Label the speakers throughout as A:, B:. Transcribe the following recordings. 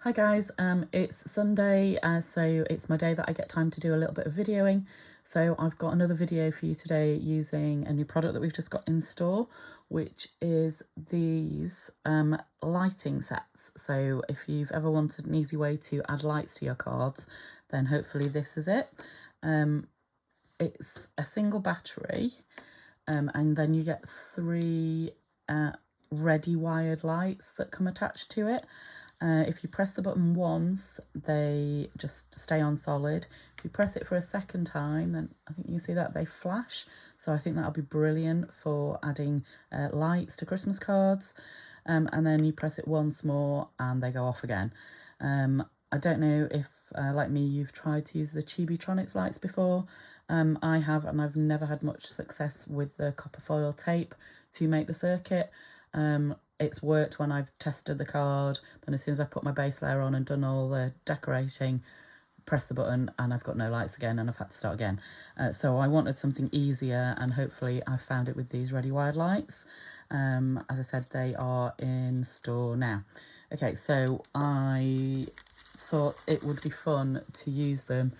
A: Hi guys, it's Sunday, so it's my day that I get time to do a little bit of videoing. So I've got another video for you today using a new product that we've just got in store, which is these lighting sets. So if you've ever wanted an easy way to add lights to your cards, then hopefully this is it. It's a single battery, and then you get three ready wired lights that come attached to it. If you press the button once, they just stay on solid. If you press it for a second time, then I think you see that they flash. So I think that'll be brilliant for adding lights to Christmas cards. And then you press it once more and they go off again. I don't know if, like me, you've tried to use the Chibitronics lights before. I have, and I've never had much success with the copper foil tape to make the circuit. It's worked when I've tested the card, then as soon as I've put my base layer on and done all the decorating, press the button and I've got no lights again and I've had to start again. So I wanted something easier, and hopefully I found it with these ready wired lights. As I said, they are in store now. Okay, so I thought it would be fun to use them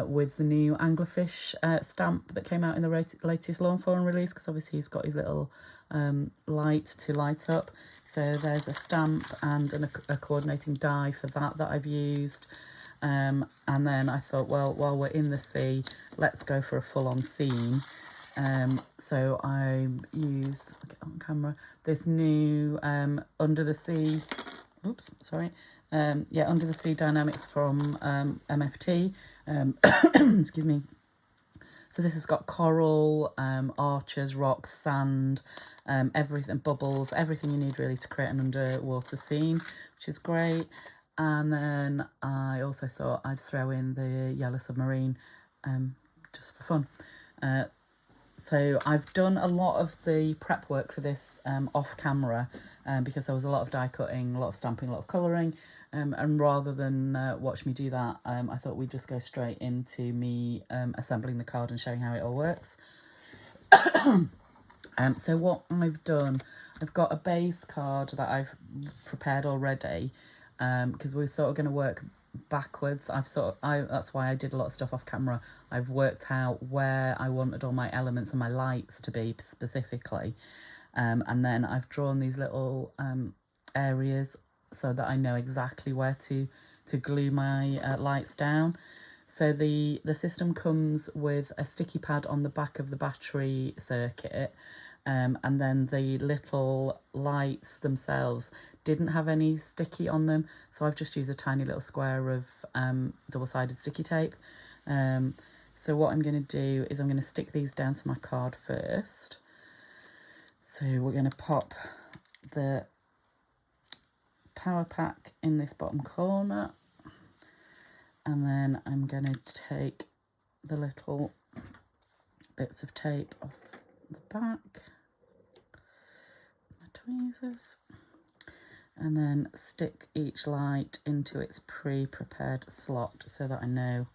A: with the new Anglerfish stamp that came out in the latest Lawn Fawn release, because obviously he's got his little light to light up. So there's a stamp and a coordinating die for that I've used. And then I thought, well, while we're in the sea, let's go for a full-on scene. So I used, I'll get on camera, this new Under the Sea, oops, sorry, Under the Sea Dynamics from MFT. Excuse me. So this has got coral, arches, rocks, sand, everything, bubbles, everything you need really to create an underwater scene, which is great. And then I also thought I'd throw in the Yellow Submarine just for fun. So I've done a lot of the prep work for this off camera because there was a lot of die cutting, a lot of stamping, a lot of colouring. And rather than watch me do that, I thought we'd just go straight into me assembling the card and showing how it all works. So what I've done, I've got a base card that I've prepared already, because we're sort of going to work backwards. That's why I did a lot of stuff off camera. I've worked out where I wanted all my elements and my lights to be specifically, and then I've drawn these little areas so that I know exactly where to glue my lights down. So the system comes with a sticky pad on the back of the battery circuit, and then the little lights themselves didn't have any sticky on them, so I've just used a tiny little square of double-sided sticky tape. So what I'm going to do is I'm going to stick these down to my card first. So we're going to pop the power pack in this bottom corner, and then I'm going to take the little bits of tape off the back, my tweezers, and then stick each light into its pre-prepared slot so that I know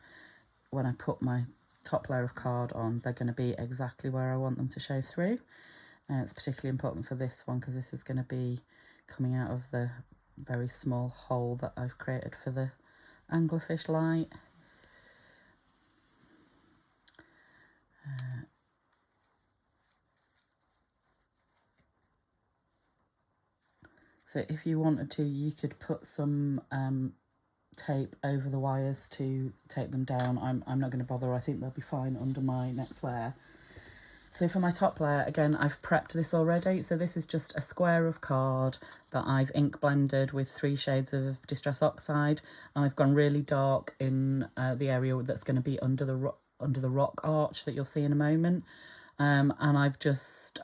A: when I put my top layer of card on, they're going to be exactly where I want them to show through. It's particularly important for this one because this is going to be coming out of the very small hole that I've created for the anglerfish light. So if you wanted to, you could put some tape over the wires to take them down. I'm not going to bother. I think they'll be fine under my next layer. So for my top layer, again, I've prepped this already. So this is just a square of card that I've ink blended with 3 shades of Distress Oxide. I've gone really dark in the area that's going to be under the rock arch that you'll see in a moment. And I've just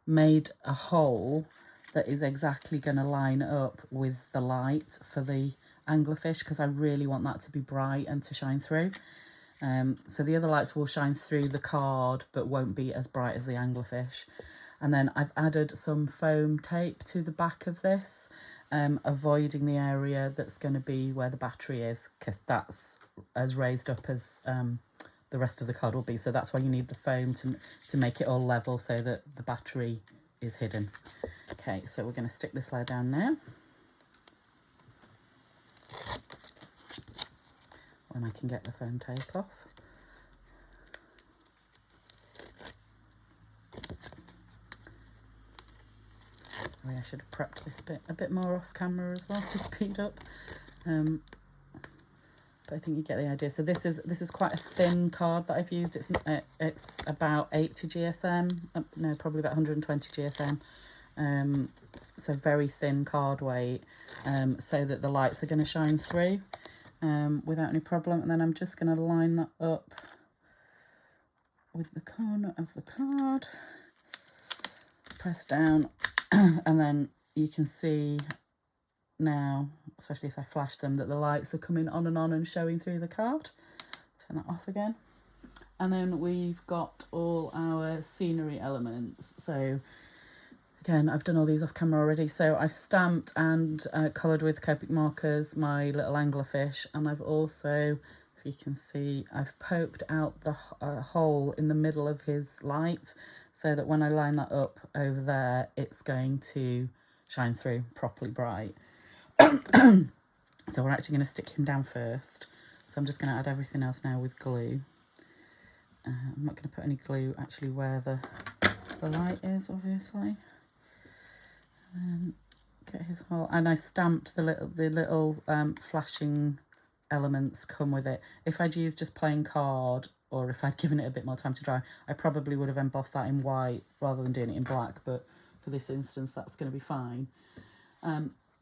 A: made a hole that is exactly going to line up with the light for the anglerfish, because I really want that to be bright and to shine through. So the other lights will shine through the card but won't be as bright as the anglerfish. And then I've added some foam tape to the back of this, avoiding the area that's going to be where the battery is, because that's as raised up as the rest of the card will be. So that's why you need the foam to make it all level so that the battery is hidden. Okay, so we're going to stick this layer down now. when I can get the foam tape off. Sorry, I should have prepped this bit a bit more off camera as well to speed up. But I think you get the idea. So this is quite a thin card that I've used. It's about 80 GSM, no, probably about 120 GSM. So very thin card weight, so that the lights are going to shine through without any problem. And then I'm just going to line that up with the corner of the card, press down, and then you can see now, especially if I flash them, that the lights are coming on and showing through the card. Turn that off again. And then we've got all our scenery elements. So again, I've done all these off camera already. So I've stamped and coloured with Copic markers my little anglerfish, and I've also, if you can see, I've poked out the hole in the middle of his light so that when I line that up over there, it's going to shine through properly bright. So we're actually going to stick him down first. So I'm just going to add everything else now with glue. I'm not going to put any glue actually where the light is, obviously. And get his hole. And I stamped the little flashing elements come with it. If I'd used just plain card, or if I'd given it a bit more time to dry, I probably would have embossed that in white rather than doing it in black. But for this instance, that's going to be fine.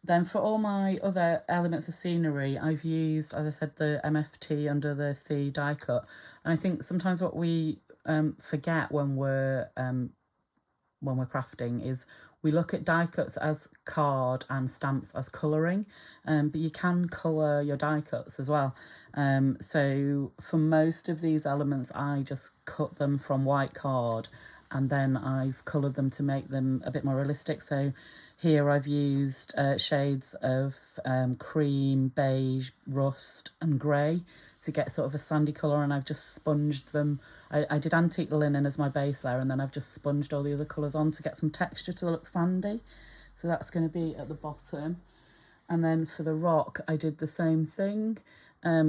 A: Then for all my other elements of scenery, I've used, as I said, the MFT Under the Sea die cut. And I think sometimes what we forget when we're crafting is we look at die cuts as card and stamps as colouring, but you can colour your die cuts as well. So for most of these elements, I just cut them from white card, and then I've coloured them to make them a bit more realistic. So here I've used shades of cream, beige, rust and grey to get sort of a sandy colour, and I've just sponged them. I did antique linen as my base layer, and then I've just sponged all the other colours on to get some texture to look sandy. So that's going to be at the bottom. And then for the rock, I did the same thing.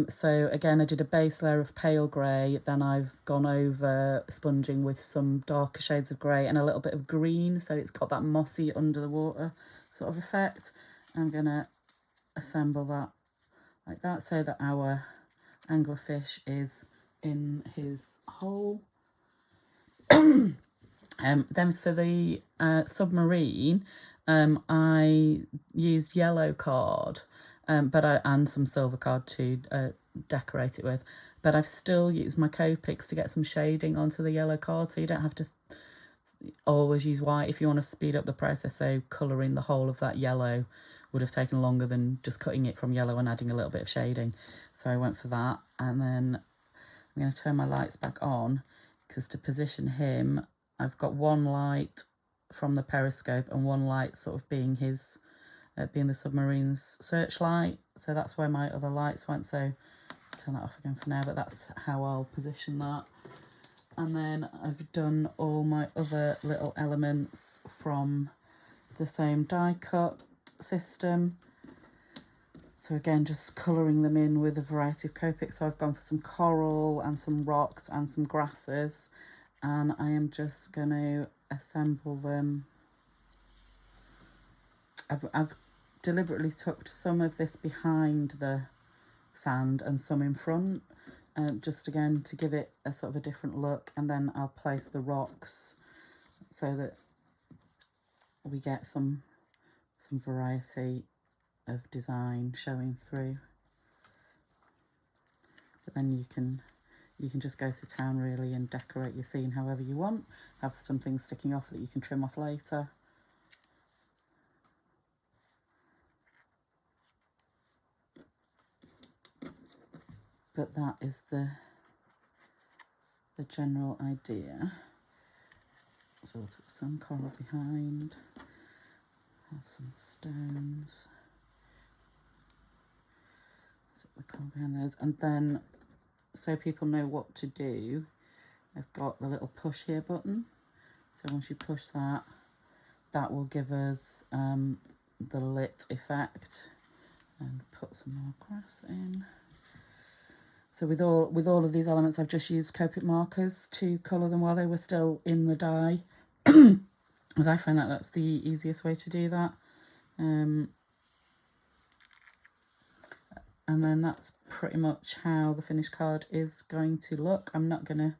A: So again, I did a base layer of pale grey, then I've gone over sponging with some darker shades of grey and a little bit of green, so it's got that mossy under the water sort of effect. I'm going to assemble that like that so that our anglerfish is in his hole. Then for the submarine, I used yellow card. And some silver card to decorate it with. But I've still used my Copics to get some shading onto the yellow card, so you don't have to always use white if you want to speed up the process. So colouring the whole of that yellow would have taken longer than just cutting it from yellow and adding a little bit of shading. So I went for that. And then I'm going to turn my lights back on, because to position him, I've got one light from the periscope and one light sort of being his... being the submarine's searchlight, so that's where my other lights went. So I'll turn that off again for now, but that's how I'll position that. And then I've done all my other little elements from the same die cut system. So again, just colouring them in with a variety of Copics. So I've gone for some coral and some rocks and some grasses, and I am just going to assemble them. I've deliberately tucked some of this behind the sand and some in front, just again to give it a sort of a different look. And then I'll place the rocks so that we get some variety of design showing through. But then you can just go to town really and decorate your scene however you want. Have some things sticking off that you can trim off later. But that is the general idea. So we'll tuck some coral behind, have some stones, stick the coral behind those, and then so people know what to do, I've got the little push here button. So once you push that, that will give us the lit effect. And put some more grass in. So with all of these elements, I've just used Copic markers to colour them while they were still in the dye, as I find that that's the easiest way to do that. And then that's pretty much how the finished card is going to look. I'm not going to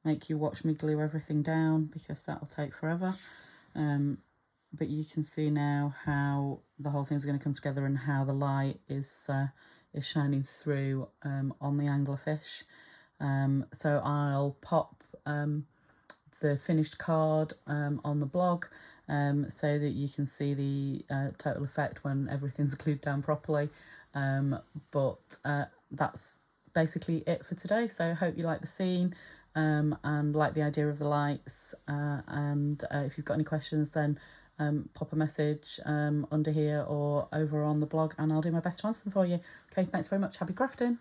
A: make you watch me glue everything down because that will take forever. But you can see now how the whole thing's going to come together and how the light is shining through on the anglerfish. So I'll pop the finished card on the blog so that you can see the total effect when everything's glued down properly. But that's basically it for today. So I hope you like the scene and like the idea of the lights. And if you've got any questions, then pop a message under here or over on the blog, and I'll do my best to answer them for you. Okay, thanks very much. Happy crafting.